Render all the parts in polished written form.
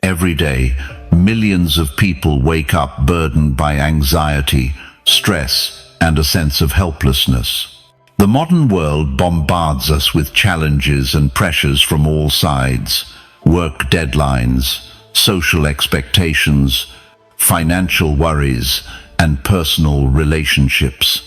Every day, millions of people wake up burdened by anxiety, stress, and a sense of helplessness. The modern world bombards us with challenges and pressures from all sides: work deadlines, social expectations, financial worries, and personal relationships.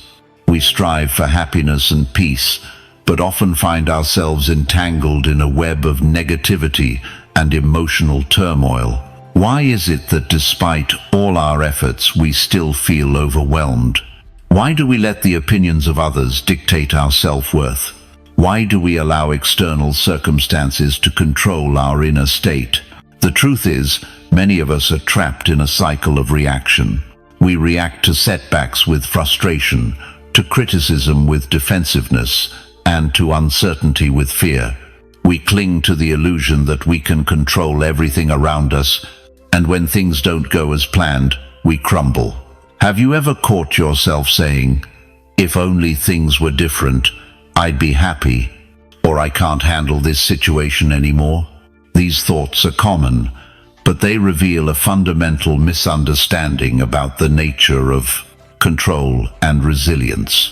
We strive for happiness and peace, but often find ourselves entangled in a web of negativity and emotional turmoil. Why is it that despite all our efforts, we still feel overwhelmed? Why do we let the opinions of others dictate our self-worth? Why do we allow external circumstances to control our inner state? The truth is, many of us are trapped in a cycle of reaction. We react to setbacks with frustration, to criticism with defensiveness, and to uncertainty with fear. We cling to the illusion that we can control everything around us, and when things don't go as planned, we crumble. Have you ever caught yourself saying, "If only things were different, I'd be happy," or "I can't handle this situation anymore"? These thoughts are common, but they reveal a fundamental misunderstanding about the nature of control and resilience.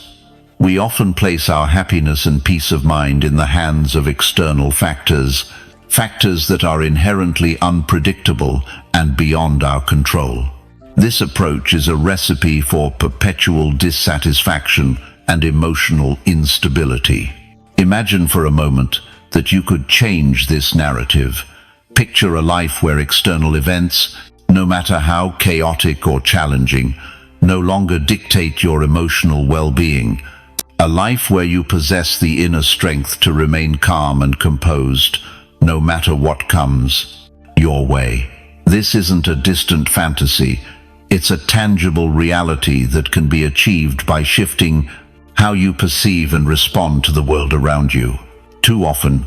We often place our happiness and peace of mind in the hands of external factors that are inherently unpredictable and beyond our control. This approach is a recipe for perpetual dissatisfaction and emotional instability. Imagine for a moment that you could change this narrative. Picture a life where external events, no matter how chaotic or challenging, no longer dictate your emotional well-being. A life where you possess the inner strength to remain calm and composed, no matter what comes your way. This isn't a distant fantasy. It's a tangible reality that can be achieved by shifting how you perceive and respond to the world around you. Too often,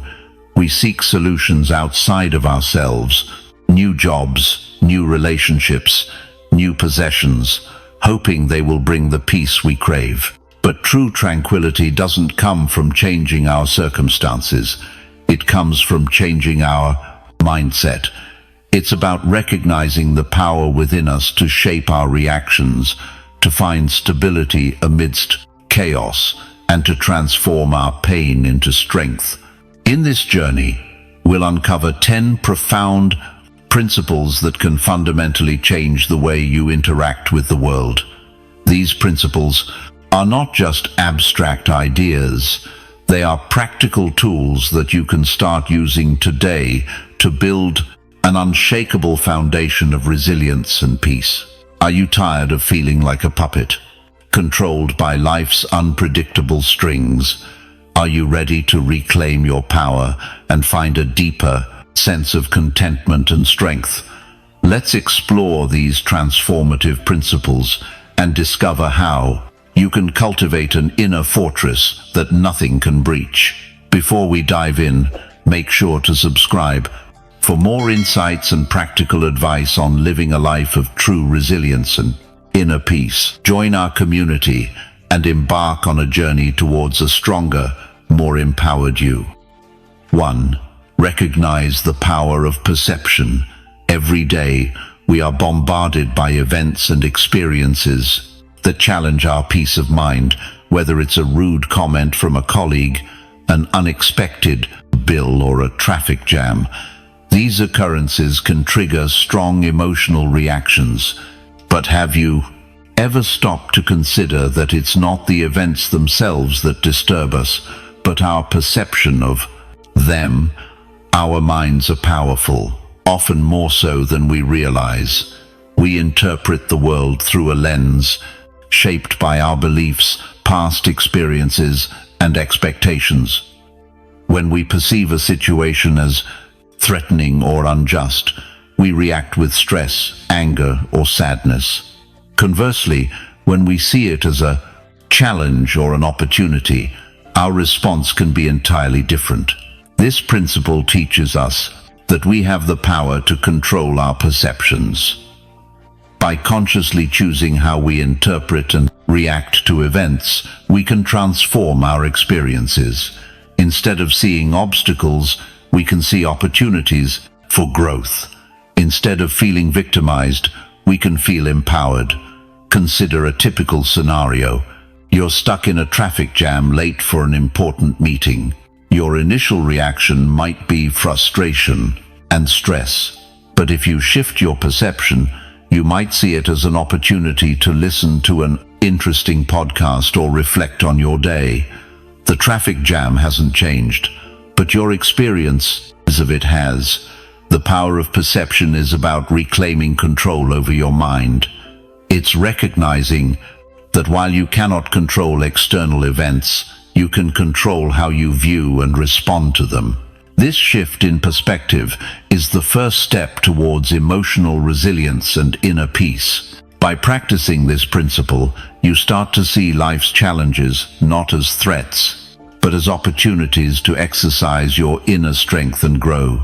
we seek solutions outside of ourselves: new jobs, new relationships, new possessions, hoping they will bring the peace we crave. But true tranquility doesn't come from changing our circumstances. It comes from changing our mindset. It's about recognizing the power within us to shape our reactions, to find stability amidst chaos, and to transform our pain into strength. In this journey, we'll uncover 10 profound principles that can fundamentally change the way you interact with the world. These principles are not just abstract ideas. They are practical tools that you can start using today to build an unshakable foundation of resilience and peace. Are you tired of feeling like a puppet, controlled by life's unpredictable strings? Are you ready to reclaim your power and find a deeper sense of contentment and strength? Let's explore these transformative principles and discover how you can cultivate an inner fortress that nothing can breach. Before we dive in, make sure to subscribe for more insights and practical advice on living a life of true resilience and inner peace. Join our community and embark on a journey towards a stronger, more empowered you. 1. Recognize the power of perception. Every day, we are bombarded by events and experiences that challenge our peace of mind, whether it's a rude comment from a colleague, an unexpected bill, or a traffic jam. These occurrences can trigger strong emotional reactions. But have you ever stopped to consider that it's not the events themselves that disturb us, but our perception of them? Our minds are powerful, often more so than we realize. We interpret the world through a lens shaped by our beliefs, past experiences, and expectations. When we perceive a situation as threatening or unjust, we react with stress, anger, or sadness. Conversely, when we see it as a challenge or an opportunity, our response can be entirely different. This principle teaches us that we have the power to control our perceptions. By consciously choosing how we interpret and react to events, we can transform our experiences. Instead of seeing obstacles, we can see opportunities for growth. Instead of feeling victimized, we can feel empowered. Consider a typical scenario. You're stuck in a traffic jam late for an important meeting. Your initial reaction might be frustration and stress. But if you shift your perception, you might see it as an opportunity to listen to an interesting podcast or reflect on your day. The traffic jam hasn't changed, but your experience of it has. The power of perception is about reclaiming control over your mind. It's recognizing that while you cannot control external events, you can control how you view and respond to them. This shift in perspective is the first step towards emotional resilience and inner peace. By practicing this principle, you start to see life's challenges not as threats, but as opportunities to exercise your inner strength and grow.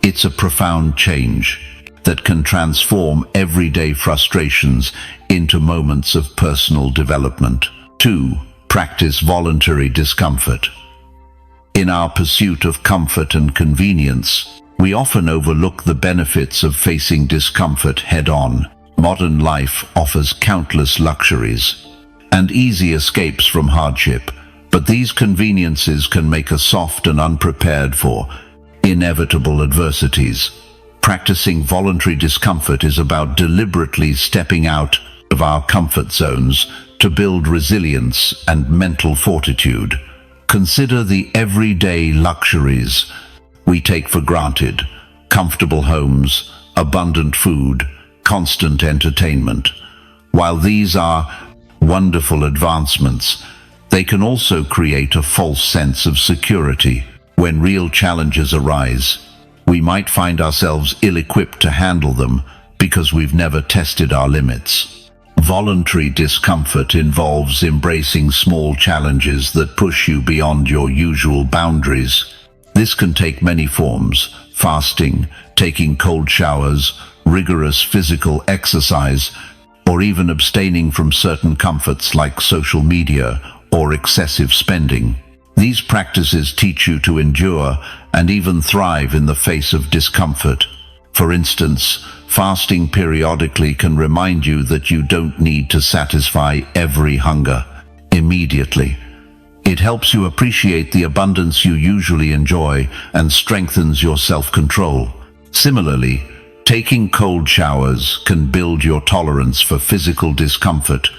It's a profound change that can transform everyday frustrations into moments of personal development. 2. Practice voluntary discomfort. In our pursuit of comfort and convenience, we often overlook the benefits of facing discomfort head-on. Modern life offers countless luxuries and easy escapes from hardship, but these conveniences can make us soft and unprepared for inevitable adversities. Practicing voluntary discomfort is about deliberately stepping out of our comfort zones to build resilience and mental fortitude. Consider the everyday luxuries we take for granted: comfortable homes, abundant food, constant entertainment. While these are wonderful advancements, they can also create a false sense of security. When real challenges arise, we might find ourselves ill-equipped to handle them because we've never tested our limits. Voluntary discomfort involves embracing small challenges that push you beyond your usual boundaries. This can take many forms: fasting, taking cold showers, rigorous physical exercise, or even abstaining from certain comforts like social media or excessive spending. These practices teach you to endure and even thrive in the face of discomfort. For instance, fasting periodically can remind you that you don't need to satisfy every hunger immediately. It helps you appreciate the abundance you usually enjoy and strengthens your self-control. Similarly, taking cold showers can build your tolerance for physical discomfort,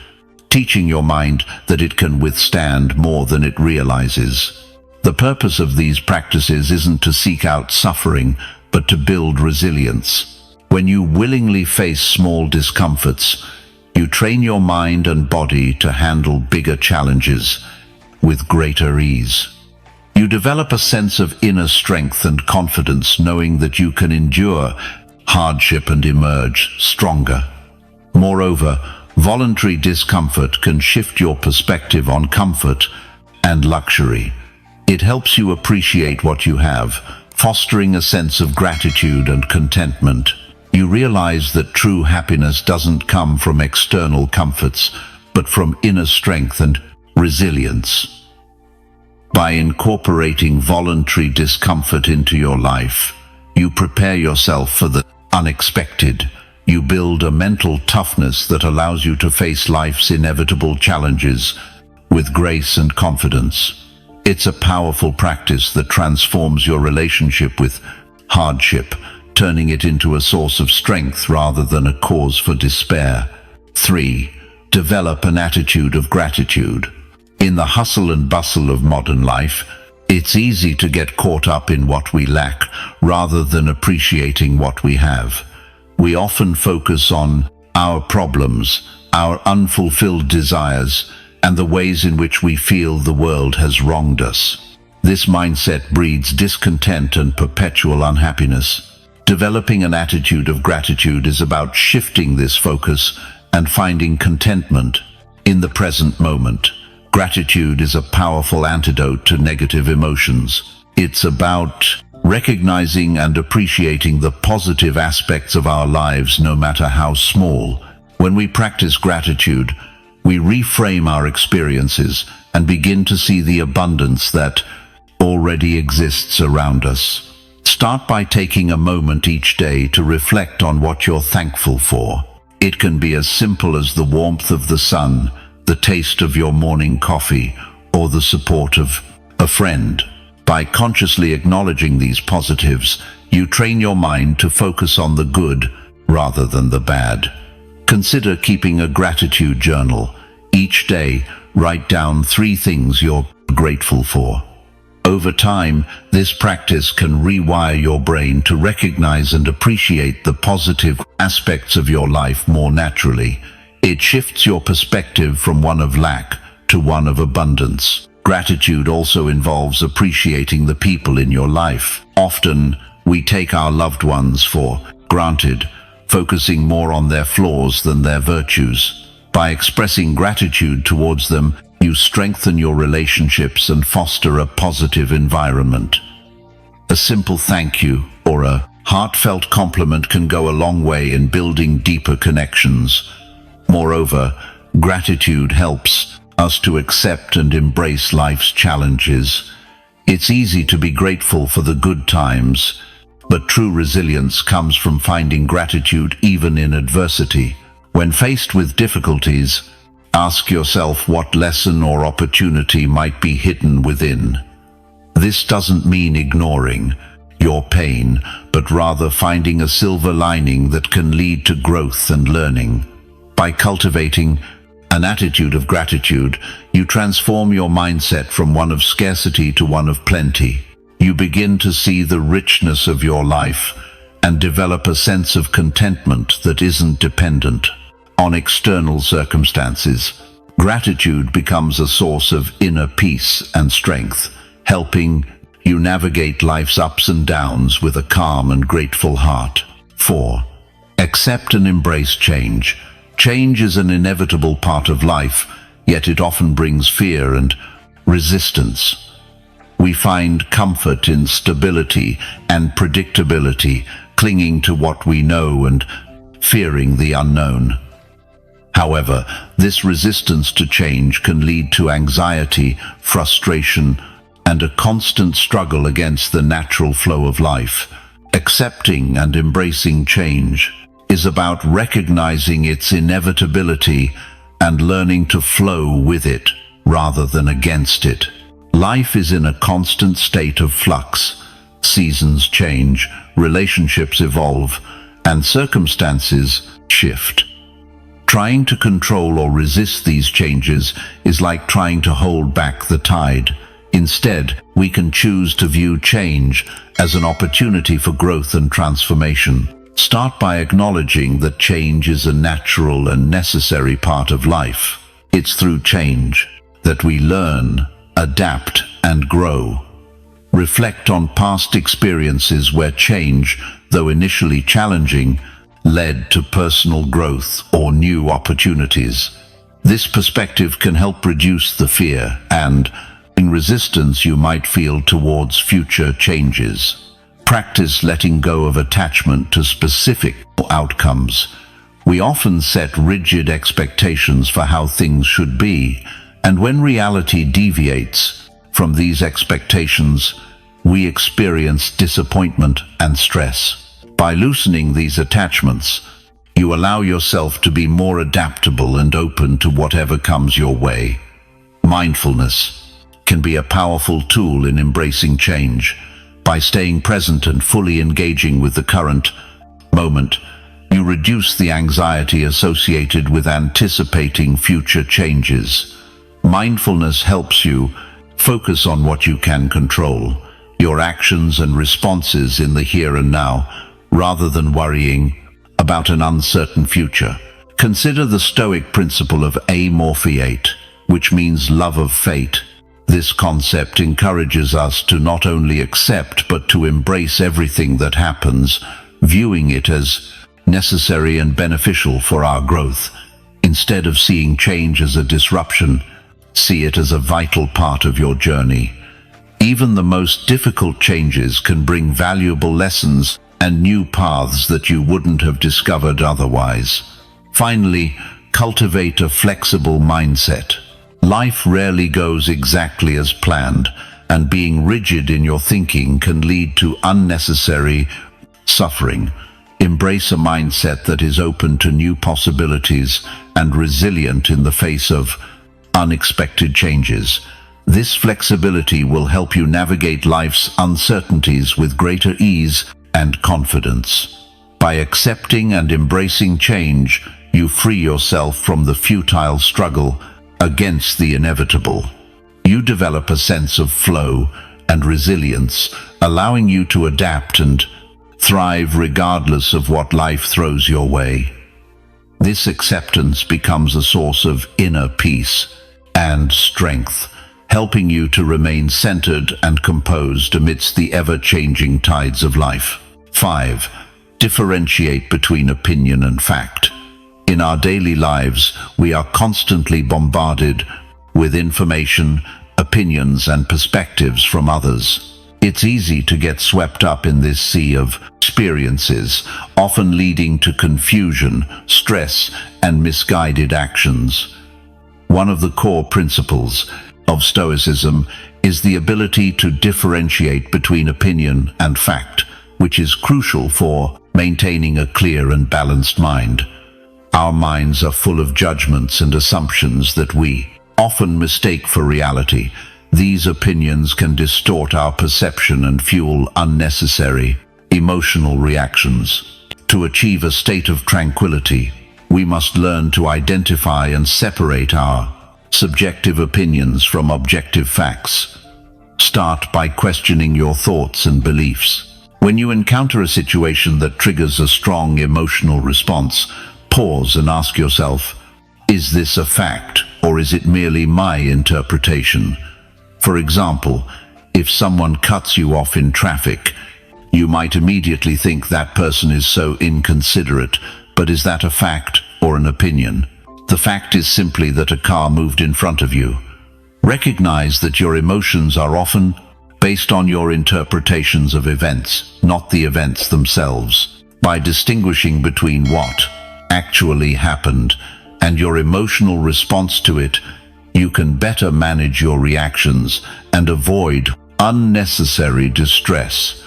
teaching your mind that it can withstand more than it realizes. The purpose of these practices isn't to seek out suffering, but to build resilience. When you willingly face small discomforts, you train your mind and body to handle bigger challenges with greater ease. You develop a sense of inner strength and confidence, knowing that you can endure hardship and emerge stronger. Moreover, voluntary discomfort can shift your perspective on comfort and luxury. It helps you appreciate what you have, fostering a sense of gratitude and contentment. You realize that true happiness doesn't come from external comforts, but from inner strength and resilience. By incorporating voluntary discomfort into your life, you prepare yourself for the unexpected. You build a mental toughness that allows you to face life's inevitable challenges with grace and confidence. It's a powerful practice that transforms your relationship with hardship, turning it into a source of strength rather than a cause for despair. 3. Develop an attitude of gratitude. In the hustle and bustle of modern life, it's easy to get caught up in what we lack rather than appreciating what we have. We often focus on our problems, our unfulfilled desires, and the ways in which we feel the world has wronged us. This mindset breeds discontent and perpetual unhappiness. Developing an attitude of gratitude is about shifting this focus and finding contentment in the present moment. Gratitude is a powerful antidote to negative emotions. It's about recognizing and appreciating the positive aspects of our lives, no matter how small. When we practice gratitude, we reframe our experiences and begin to see the abundance that already exists around us. Start by taking a moment each day to reflect on what you're thankful for. It can be as simple as the warmth of the sun, the taste of your morning coffee, or the support of a friend. By consciously acknowledging these positives, you train your mind to focus on the good rather than the bad. Consider keeping a gratitude journal. Each day, write down 3 things you're grateful for. Over time, this practice can rewire your brain to recognize and appreciate the positive aspects of your life more naturally. It shifts your perspective from one of lack to one of abundance. Gratitude also involves appreciating the people in your life. Often, we take our loved ones for granted, focusing more on their flaws than their virtues. By expressing gratitude towards them, you strengthen your relationships and foster a positive environment. A simple thank you or a heartfelt compliment can go a long way in building deeper connections. Moreover, gratitude helps us to accept and embrace life's challenges. It's easy to be grateful for the good times, but true resilience comes from finding gratitude even in adversity. When faced with difficulties, ask yourself what lesson or opportunity might be hidden within. This doesn't mean ignoring your pain, but rather finding a silver lining that can lead to growth and learning. By cultivating an attitude of gratitude, you transform your mindset from one of scarcity to one of plenty. You begin to see the richness of your life and develop a sense of contentment that isn't dependent on external circumstances. Gratitude becomes a source of inner peace and strength, helping you navigate life's ups and downs with a calm and grateful heart. 4. Accept and embrace change. Change is an inevitable part of life, yet it often brings fear and resistance. We find comfort in stability and predictability, clinging to what we know and fearing the unknown. However, this resistance to change can lead to anxiety, frustration, and a constant struggle against the natural flow of life. Accepting and embracing change is about recognizing its inevitability and learning to flow with it rather than against it. Life is in a constant state of flux. Seasons change, relationships evolve, and circumstances shift. Trying to control or resist these changes is like trying to hold back the tide. Instead, we can choose to view change as an opportunity for growth and transformation. Start by acknowledging that change is a natural and necessary part of life. It's through change that we learn, adapt, and grow. Reflect on past experiences where change, though initially challenging, led to personal growth or new opportunities. This perspective can help reduce the fear and resistance you might feel towards future changes. Practice letting go of attachment to specific outcomes. We often set rigid expectations for how things should be, and when reality deviates from these expectations, we experience disappointment and stress. By loosening these attachments, you allow yourself to be more adaptable and open to whatever comes your way. Mindfulness can be a powerful tool in embracing change. By staying present and fully engaging with the current moment, you reduce the anxiety associated with anticipating future changes. Mindfulness helps you focus on what you can control, your actions and responses in the here and now, rather than worrying about an uncertain future. Consider the Stoic principle of amorphiate, which means love of fate. This concept encourages us to not only accept but to embrace everything that happens, viewing it as necessary and beneficial for our growth. Instead of seeing change as a disruption, see it as a vital part of your journey. Even the most difficult changes can bring valuable lessons and new paths that you wouldn't have discovered otherwise. Finally, cultivate a flexible mindset. Life rarely goes exactly as planned, and being rigid in your thinking can lead to unnecessary suffering. Embrace a mindset that is open to new possibilities and resilient in the face of unexpected changes. This flexibility will help you navigate life's uncertainties with greater ease and confidence. By accepting and embracing change, you free yourself from the futile struggle against the inevitable. You develop a sense of flow and resilience, allowing you to adapt and thrive regardless of what life throws your way. This acceptance becomes a source of inner peace and strength, helping you to remain centered and composed amidst the ever-changing tides of life. 5. Differentiate between opinion and fact. In our daily lives, we are constantly bombarded with information, opinions, and perspectives from others. It's easy to get swept up in this sea of experiences, often leading to confusion, stress, and misguided actions. One of the core principles of Stoicism is the ability to differentiate between opinion and fact, which is crucial for maintaining a clear and balanced mind. Our minds are full of judgments and assumptions that we often mistake for reality. These opinions can distort our perception and fuel unnecessary emotional reactions. To achieve a state of tranquility, we must learn to identify and separate our subjective opinions from objective facts. Start by questioning your thoughts and beliefs. When you encounter a situation that triggers a strong emotional response, pause and ask yourself, is this a fact or is it merely my interpretation? For example, if someone cuts you off in traffic, you might immediately think that person is so inconsiderate, but is that a fact or an opinion? The fact is simply that a car moved in front of you. Recognize that your emotions are often based on your interpretations of events, not the events themselves. By distinguishing between what actually happened and your emotional response to it, you can better manage your reactions and avoid unnecessary distress.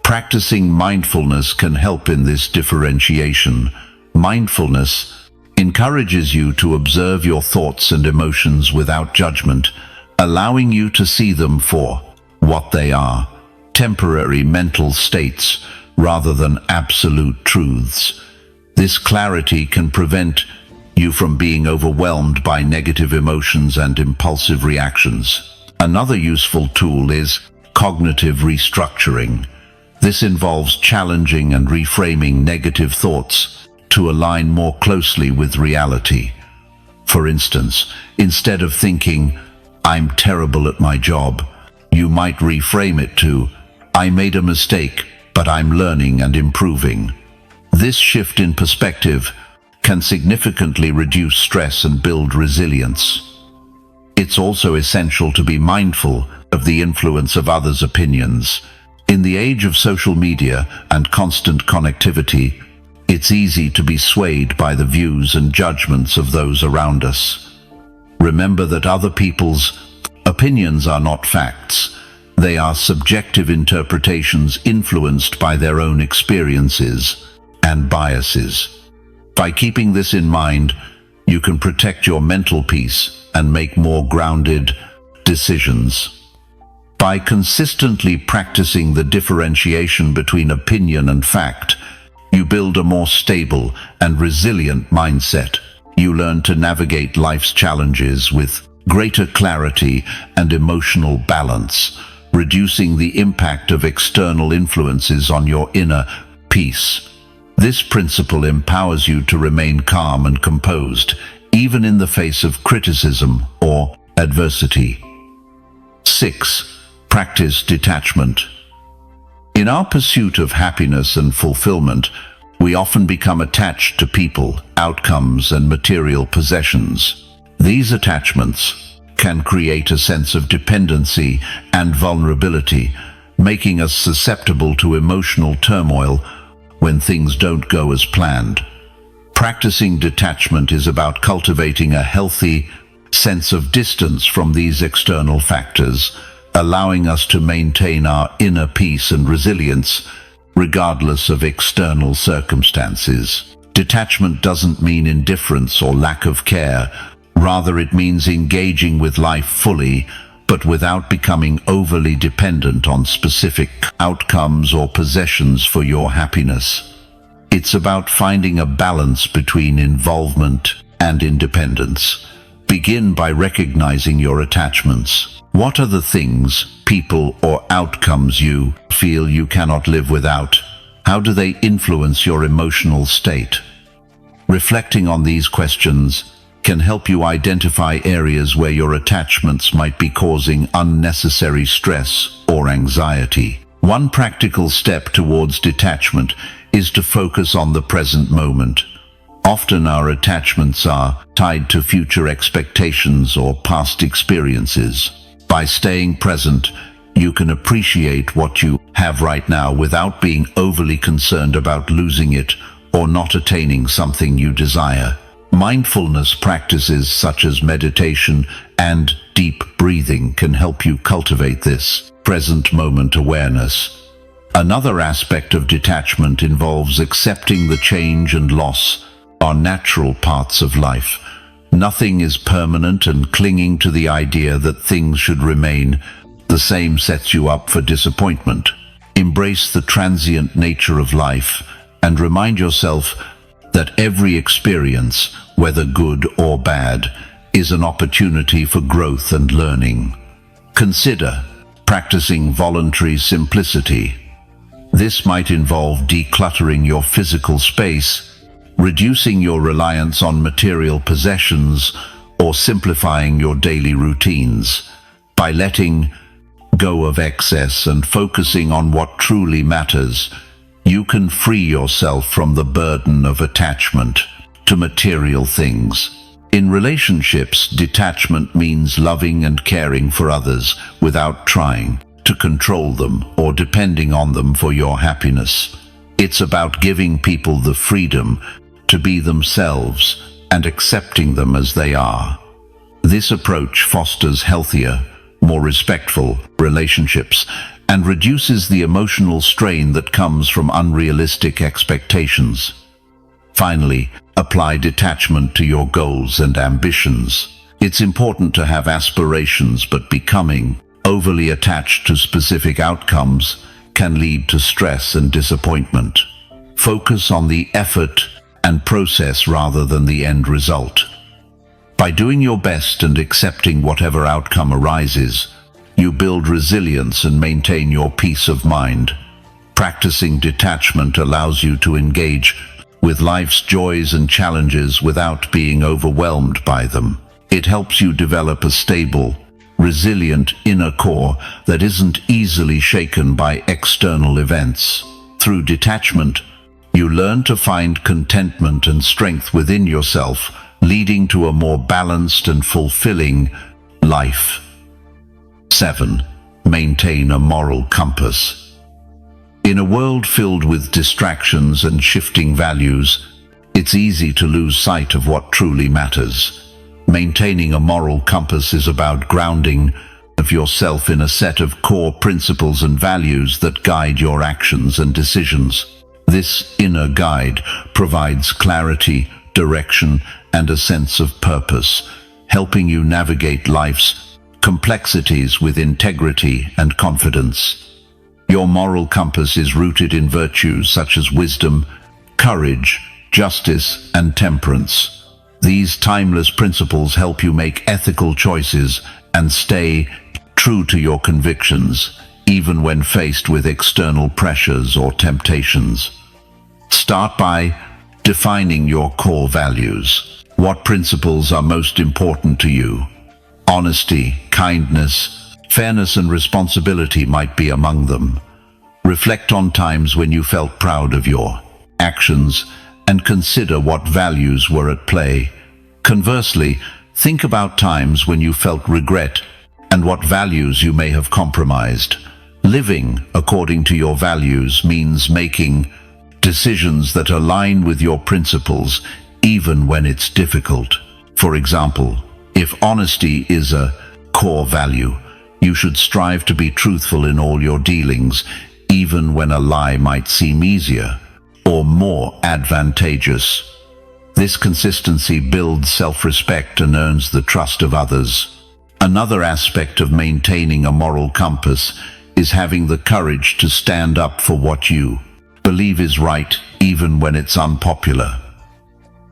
Practicing mindfulness can help in this differentiation. Mindfulness encourages you to observe your thoughts and emotions without judgment, allowing you to see them for what they are, temporary mental states rather than absolute truths. This clarity can prevent you from being overwhelmed by negative emotions and impulsive reactions. Another useful tool is cognitive restructuring. This involves challenging and reframing negative thoughts to align more closely with reality. For instance, instead of thinking, "I'm terrible at my job," you might reframe it to, "I made a mistake, but I'm learning and improving." This shift in perspective can significantly reduce stress and build resilience. It's also essential to be mindful of the influence of others' opinions. In the age of social media and constant connectivity, it's easy to be swayed by the views and judgments of those around us. Remember that other people's opinions are not facts. They are subjective interpretations influenced by their own experiences and biases. By keeping this in mind, you can protect your mental peace and make more grounded decisions. By consistently practicing the differentiation between opinion and fact, you build a more stable and resilient mindset. You learn to navigate life's challenges with greater clarity and emotional balance, reducing the impact of external influences on your inner peace. This principle empowers you to remain calm and composed, even in the face of criticism or adversity. 6. Practice detachment. In our pursuit of happiness and fulfillment, we often become attached to people, outcomes, and material possessions. These attachments can create a sense of dependency and vulnerability, making us susceptible to emotional turmoil when things don't go as planned. Practicing detachment is about cultivating a healthy sense of distance from these external factors, allowing us to maintain our inner peace and resilience regardless of external circumstances. Detachment doesn't mean indifference or lack of care. Rather, it means engaging with life fully, but without becoming overly dependent on specific outcomes or possessions for your happiness. It's about finding a balance between involvement and independence. Begin by recognizing your attachments. What are the things, people, or outcomes you feel you cannot live without? How do they influence your emotional state? Reflecting on these questions can help you identify areas where your attachments might be causing unnecessary stress or anxiety. One practical step towards detachment is to focus on the present moment. Often our attachments are tied to future expectations or past experiences. By staying present, you can appreciate what you have right now without being overly concerned about losing it or not attaining something you desire. Mindfulness practices such as meditation and deep breathing can help you cultivate this present moment awareness. Another aspect of detachment involves accepting the change and loss are natural parts of life. Nothing is permanent, and clinging to the idea that things should remain the same sets you up for disappointment. Embrace the transient nature of life and remind yourself that every experience, whether good or bad, is an opportunity for growth and learning. Consider practicing voluntary simplicity. This might involve decluttering your physical space, reducing your reliance on material possessions, or simplifying your daily routines. By letting go of excess and focusing on what truly matters, you can free yourself from the burden of attachment to material things. In relationships, detachment means loving and caring for others without trying to control them or depending on them for your happiness. It's about giving people the freedom to be themselves and accepting them as they are. This approach fosters healthier, more respectful relationships and reduces the emotional strain that comes from unrealistic expectations. Finally, apply detachment to your goals and ambitions. It's important to have aspirations, but becoming overly attached to specific outcomes can lead to stress and disappointment. Focus on the effort and process rather than the end result. By doing your best and accepting whatever outcome arises, you build resilience and maintain your peace of mind. Practicing detachment allows you to engage with life's joys and challenges without being overwhelmed by them. It helps you develop a stable, resilient inner core that isn't easily shaken by external events. Through detachment, you learn to find contentment and strength within yourself, leading to a more balanced and fulfilling life. 7. Maintain a moral compass. In a world filled with distractions and shifting values, it's easy to lose sight of what truly matters. Maintaining a moral compass is about grounding of yourself in a set of core principles and values that guide your actions and decisions. This inner guide provides clarity, direction, and a sense of purpose, helping you navigate life's complexities with integrity and confidence. Your moral compass is rooted in virtues such as wisdom, courage, justice, and temperance. These timeless principles help you make ethical choices and stay true to your convictions, even when faced with external pressures or temptations. Start by defining your core values. What principles are most important to you? Honesty, kindness, fairness, and responsibility might be among them. Reflect on times when you felt proud of your actions and consider what values were at play. Conversely, think about times when you felt regret and what values you may have compromised. Living according to your values means making decisions that align with your principles, even when it's difficult. For example, if honesty is a core value, You should strive to be truthful in all your dealings, even when a lie might seem easier or more advantageous. This consistency builds self-respect and earns the trust of others. Another aspect of maintaining a moral compass is having the courage to stand up for what you believe is right, even when it's unpopular.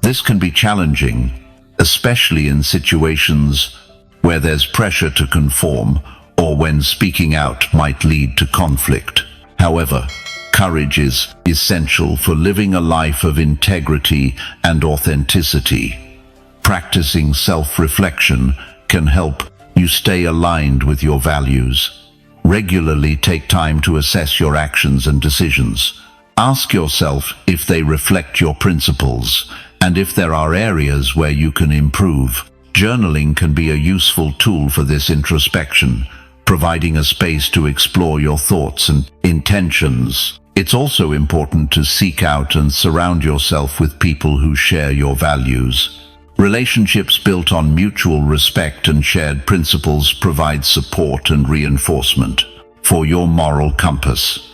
This can be challenging, especially in situations where there's pressure to conform or when speaking out might lead to conflict. However, courage is essential for living a life of integrity and authenticity. Practicing self-reflection can help you stay aligned with your values. Regularly take time to assess your actions and decisions. Ask yourself if they reflect your principles and if there are areas where you can improve. Journaling can be a useful tool for this introspection, providing a space to explore your thoughts and intentions. It's also important to seek out and surround yourself with people who share your values. Relationships built on mutual respect and shared principles provide support and reinforcement for your moral compass.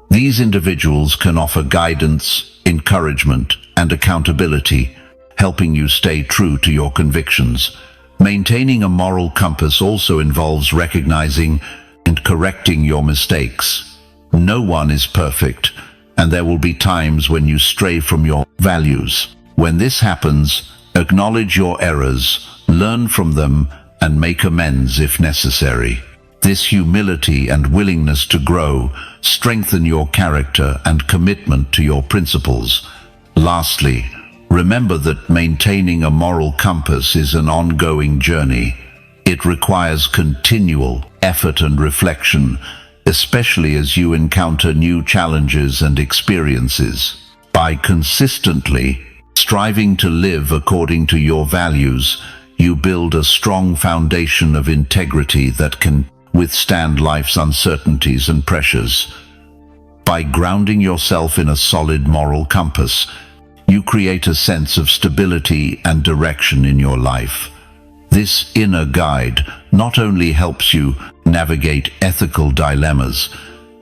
These individuals can offer guidance, encouragement, and accountability, helping you stay true to your convictions. Maintaining a moral compass also involves recognizing and correcting your mistakes. No one is perfect, and there will be times when you stray from your values. When this happens, acknowledge your errors, learn from them, and make amends if necessary. This humility and willingness to grow strengthen your character and commitment to your principles. Lastly, remember that maintaining a moral compass is an ongoing journey. It requires continual effort and reflection, especially as you encounter new challenges and experiences. By consistently striving to live according to your values, you build a strong foundation of integrity that can withstand life's uncertainties and pressures. By grounding yourself in a solid moral compass, you create a sense of stability and direction in your life. This inner guide not only helps you navigate ethical dilemmas,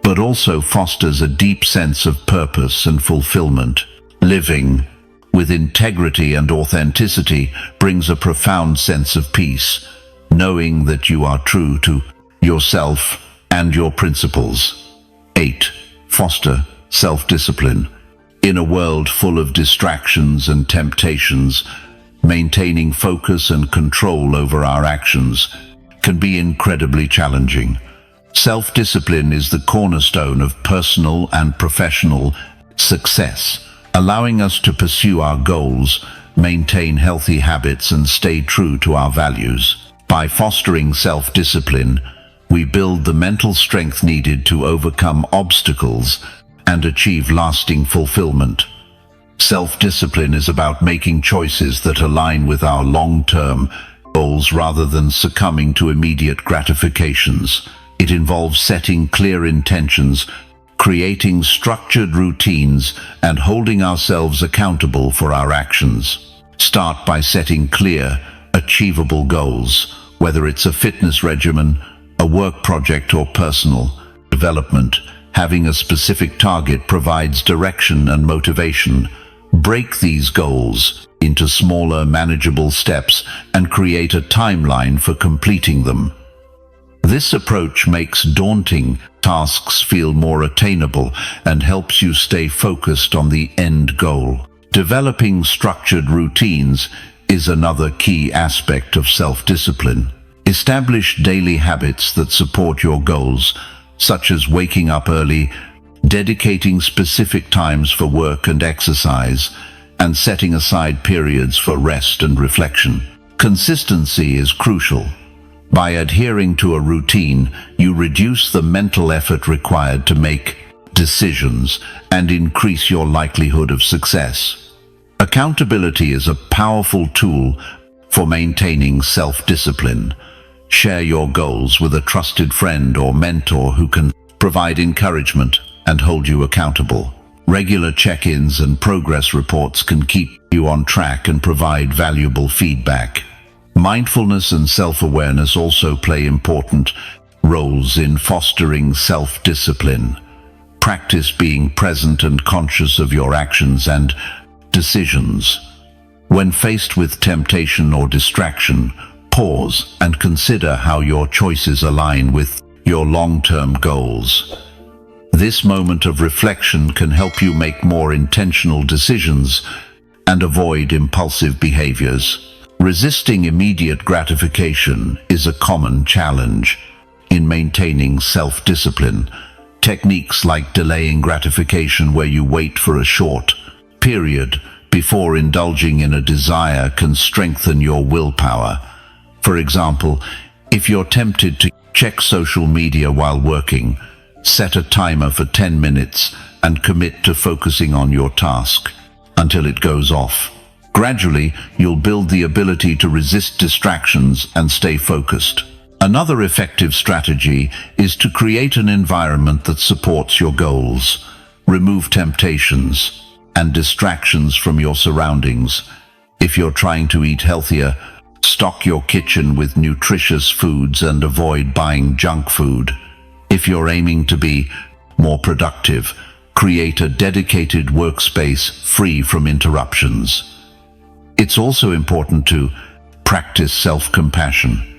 but also fosters a deep sense of purpose and fulfillment. Living with integrity and authenticity brings a profound sense of peace, knowing that you are true to yourself and your principles. 8. Foster self-discipline. In a world full of distractions and temptations, maintaining focus and control over our actions can be incredibly challenging. Self-discipline is the cornerstone of personal and professional success, allowing us to pursue our goals, maintain healthy habits, and stay true to our values. By fostering self-discipline, we build the mental strength needed to overcome obstacles and achieve lasting fulfillment. Self-discipline is about making choices that align with our long-term goals rather than succumbing to immediate gratifications. It involves setting clear intentions, creating structured routines, and holding ourselves accountable for our actions. Start by setting clear, achievable goals, whether it's a fitness regimen, a work project, or personal development. Having a specific target provides direction and motivation. Break these goals into smaller, manageable steps and create a timeline for completing them. This approach makes daunting tasks feel more attainable and helps you stay focused on the end goal. Developing structured routines is another key aspect of self-discipline. Establish daily habits that support your goals, such as waking up early, dedicating specific times for work and exercise, and setting aside periods for rest and reflection. Consistency is crucial. By adhering to a routine, you reduce the mental effort required to make decisions and increase your likelihood of success. Accountability is a powerful tool for maintaining self-discipline. Share your goals with a trusted friend or mentor who can provide encouragement and hold you accountable. Regular check-ins and progress reports can keep you on track and provide valuable feedback. Mindfulness and self-awareness also play important roles in fostering self-discipline. Practice being present and conscious of your actions and decisions. When faced with temptation or distraction, pause and consider how your choices align with your long-term goals. This moment of reflection can help you make more intentional decisions and avoid impulsive behaviors. Resisting immediate gratification is a common challenge in maintaining self-discipline. Techniques like delaying gratification, where you wait for a short period before indulging in a desire, can strengthen your willpower. For example, if you're tempted to check social media while working, set a timer for 10 minutes and commit to focusing on your task until it goes off. Gradually, you'll build the ability to resist distractions and stay focused. Another effective strategy is to create an environment that supports your goals. Remove temptations and distractions from your surroundings. If you're trying to eat healthier, stock your kitchen with nutritious foods and avoid buying junk food. If you're aiming to be more productive, create a dedicated workspace free from interruptions. It's also important to practice self-compassion.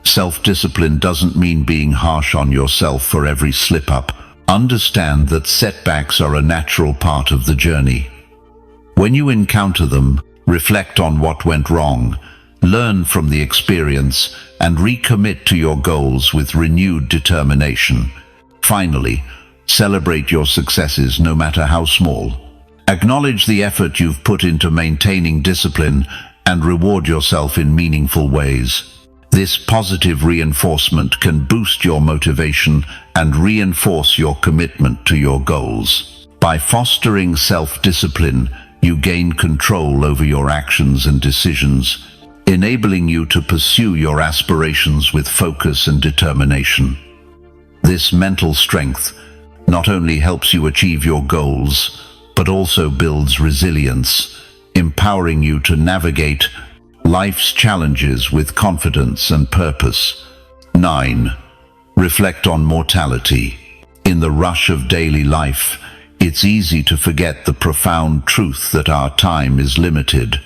Self-discipline doesn't mean being harsh on yourself for every slip-up. Understand that setbacks are a natural part of the journey. When you encounter them, reflect on what went wrong, learn from the experience, and recommit to your goals with renewed determination. Finally, celebrate your successes, no matter how small. Acknowledge the effort you've put into maintaining discipline and reward yourself in meaningful ways. This positive reinforcement can boost your motivation and reinforce your commitment to your goals. By fostering self-discipline, you gain control over your actions and decisions, enabling you to pursue your aspirations with focus and determination. This mental strength not only helps you achieve your goals, but also builds resilience, empowering you to navigate life's challenges with confidence and purpose. 9. Reflect on mortality. In the rush of daily life, it's easy to forget the profound truth that our time is limited.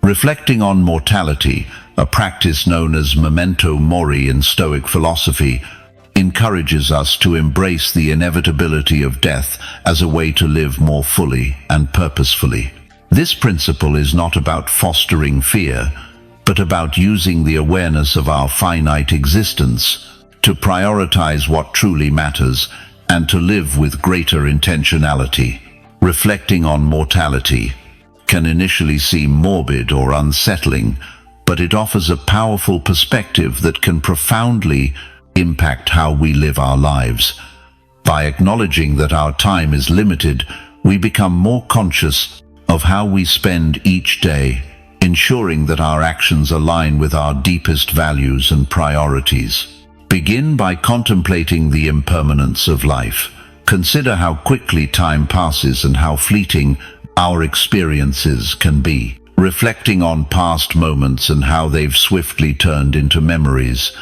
Reflecting on mortality, a practice known as memento mori in Stoic philosophy, encourages us to embrace the inevitability of death as a way to live more fully and purposefully. This principle is not about fostering fear, but about using the awareness of our finite existence to prioritize what truly matters and to live with greater intentionality. Reflecting on mortality can initially seem morbid or unsettling, but it offers a powerful perspective that can profoundly impact how we live our lives. By acknowledging that our time is limited, we become more conscious of how we spend each day, ensuring that our actions align with our deepest values and priorities. Begin by contemplating the impermanence of life. Consider how quickly time passes and how fleeting our experiences can be. Reflecting on past moments and how they've swiftly turned into memories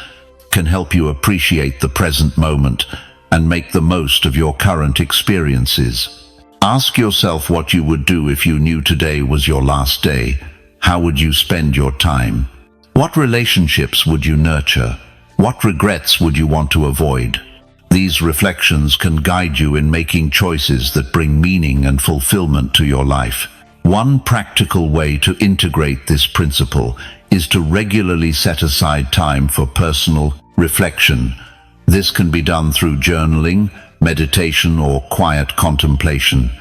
can help you appreciate the present moment and make the most of your current experiences. Ask yourself what you would do if you knew today was your last day. How would you spend your time? What relationships would you nurture? What regrets would you want to avoid? These reflections can guide you in making choices that bring meaning and fulfillment to your life. One practical way to integrate this principle is to regularly set aside time for personal reflection. This can be done through journaling, meditation, or quiet contemplation.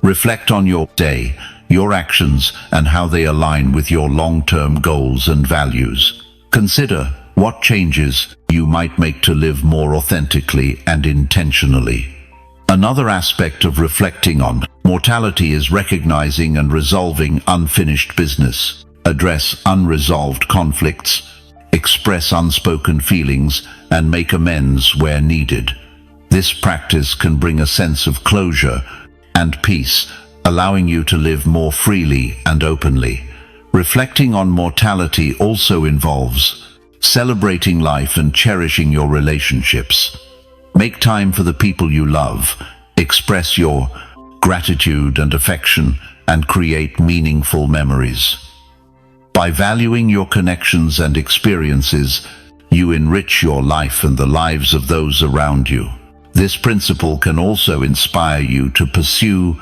Reflect on your day, your actions, and how they align with your long-term goals and values. Consider what changes you might make to live more authentically and intentionally. Another aspect of reflecting on mortality is recognizing and resolving unfinished business. Address unresolved conflicts, express unspoken feelings, and make amends where needed. This practice can bring a sense of closure and peace, allowing you to live more freely and openly. Reflecting on mortality also involves celebrating life and cherishing your relationships. Make time for the people you love, express your gratitude and affection, and create meaningful memories. By valuing your connections and experiences, you enrich your life and the lives of those around you. This principle can also inspire you to pursue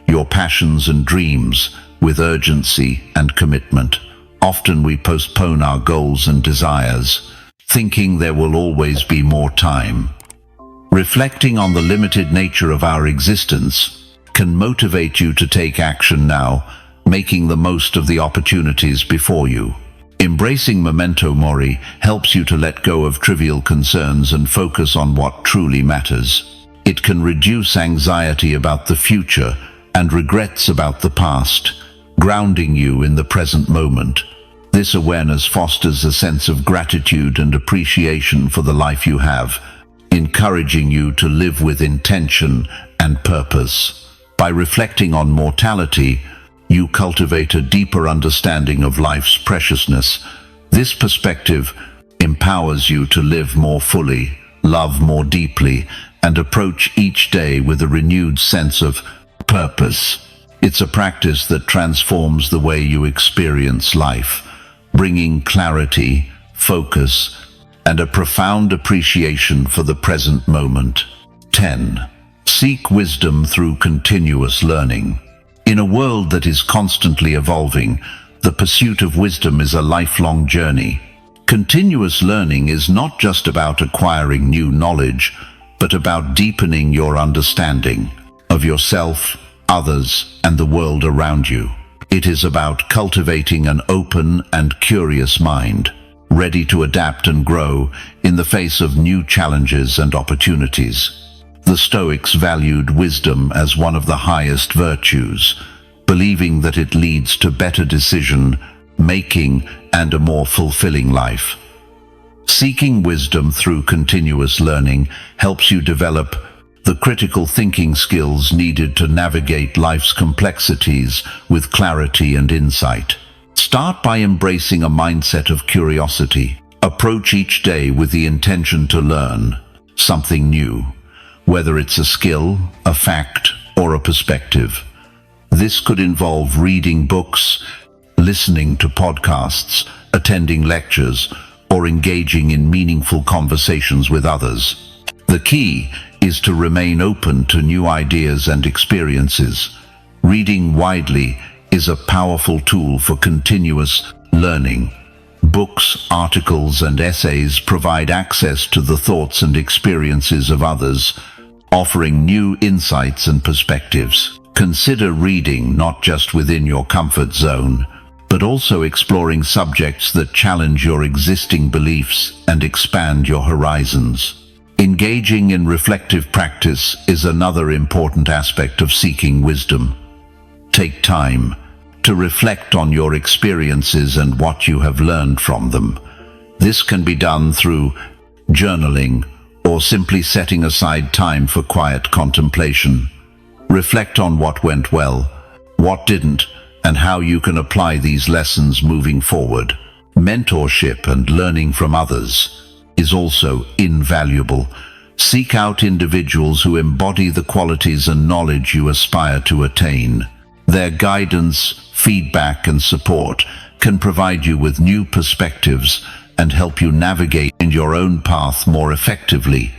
your passions and dreams with urgency and commitment. Often we postpone our goals and desires, thinking there will always be more time. Reflecting on the limited nature of our existence can motivate you to take action now, making the most of the opportunities before you. Embracing memento mori helps you to let go of trivial concerns and focus on what truly matters. It can reduce anxiety about the future and regrets about the past, grounding you in the present moment. This awareness fosters a sense of gratitude and appreciation for the life you have, encouraging you to live with intention and purpose. By reflecting on mortality, you cultivate a deeper understanding of life's preciousness. This perspective empowers you to live more fully, love more deeply, and approach each day with a renewed sense of purpose. It's a practice that transforms the way you experience life, bringing clarity, focus, and a profound appreciation for the present moment. 10. Seek wisdom through continuous learning. In a world that is constantly evolving, the pursuit of wisdom is a lifelong journey. Continuous learning is not just about acquiring new knowledge, but about deepening your understanding of yourself, others, and the world around you. It is about cultivating an open and curious mind, ready to adapt and grow in the face of new challenges and opportunities. The Stoics valued wisdom as one of the highest virtues, believing that it leads to better decision-making and a more fulfilling life. Seeking wisdom through continuous learning helps you develop the critical thinking skills needed to navigate life's complexities with clarity and insight. Start by embracing a mindset of curiosity. Approach each day with the intention to learn something new, whether it's a skill, a fact, or a perspective. This could involve reading books, listening to podcasts, attending lectures, or engaging in meaningful conversations with others. The key is to remain open to new ideas and experiences. Reading widely is a powerful tool for continuous learning. Books, articles, and essays provide access to the thoughts and experiences of others, offering new insights and perspectives. Consider reading not just within your comfort zone, but also exploring subjects that challenge your existing beliefs and expand your horizons. Engaging in reflective practice is another important aspect of seeking wisdom. Take time to reflect on your experiences and what you have learned from them. This can be done through journaling or simply setting aside time for quiet contemplation. Reflect on what went well, what didn't, and how you can apply these lessons moving forward. Mentorship and learning from others is also invaluable. Seek out individuals who embody the qualities and knowledge you aspire to attain. Their guidance, feedback, and support can provide you with new perspectives and help you navigate in your own path more effectively.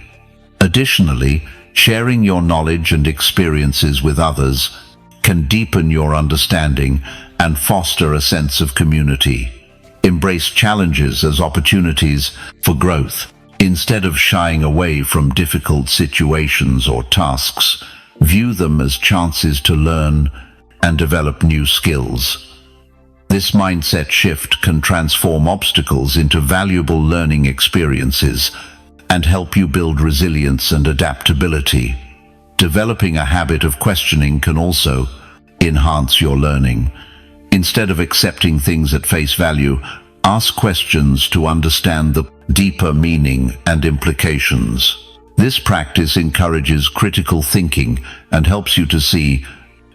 Additionally, sharing your knowledge and experiences with others can deepen your understanding and foster a sense of community. Embrace challenges as opportunities for growth. Instead of shying away from difficult situations or tasks, view them as chances to learn and develop new skills. This mindset shift can transform obstacles into valuable learning experiences and help you build resilience and adaptability. Developing a habit of questioning can also enhance your learning. Instead of accepting things at face value, ask questions to understand the deeper meaning and implications. This practice encourages critical thinking and helps you to see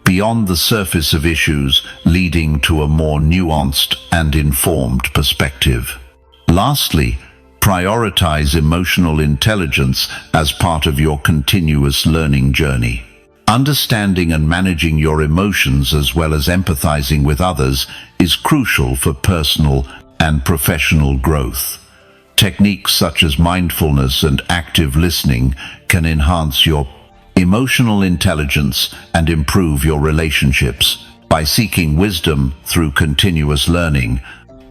beyond the surface of issues, leading to a more nuanced and informed perspective. Lastly, prioritize emotional intelligence as part of your continuous learning journey. Understanding and managing your emotions as well as empathizing with others is crucial for personal and professional growth. Techniques such as mindfulness and active listening can enhance your emotional intelligence and improve your relationships. By seeking wisdom through continuous learning,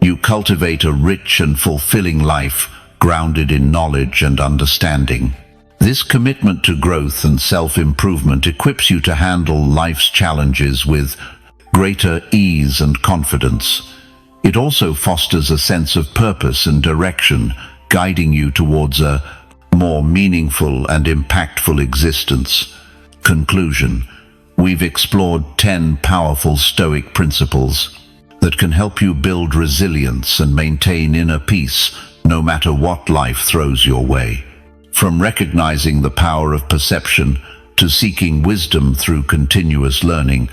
you cultivate a rich and fulfilling life grounded in knowledge and understanding. This commitment to growth and self-improvement equips you to handle life's challenges with greater ease and confidence. It also fosters a sense of purpose and direction, guiding you towards a more meaningful and impactful existence. Conclusion: we've explored 10 powerful Stoic principles that can help you build resilience and maintain inner peace no matter what life throws your way. From recognizing the power of perception to seeking wisdom through continuous learning,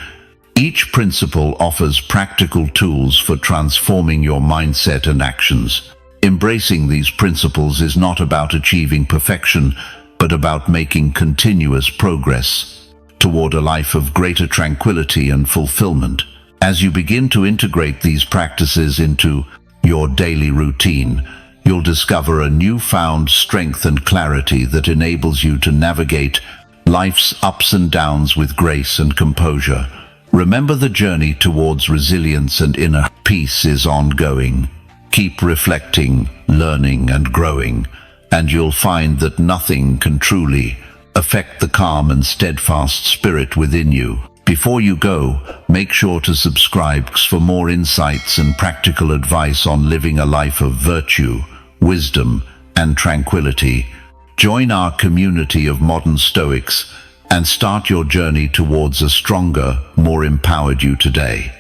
each principle offers practical tools for transforming your mindset and actions. Embracing these principles is not about achieving perfection, but about making continuous progress toward a life of greater tranquility and fulfillment. As you begin to integrate these practices into your daily routine, you'll discover a newfound strength and clarity that enables you to navigate life's ups and downs with grace and composure. Remember, the journey towards resilience and inner peace is ongoing. Keep reflecting, learning, and growing, and you'll find that nothing can truly affect the calm and steadfast spirit within you. Before you go, make sure to subscribe for more insights and practical advice on living a life of virtue, wisdom, and tranquility. Join our community of modern Stoics and start your journey towards a stronger, more empowered you today.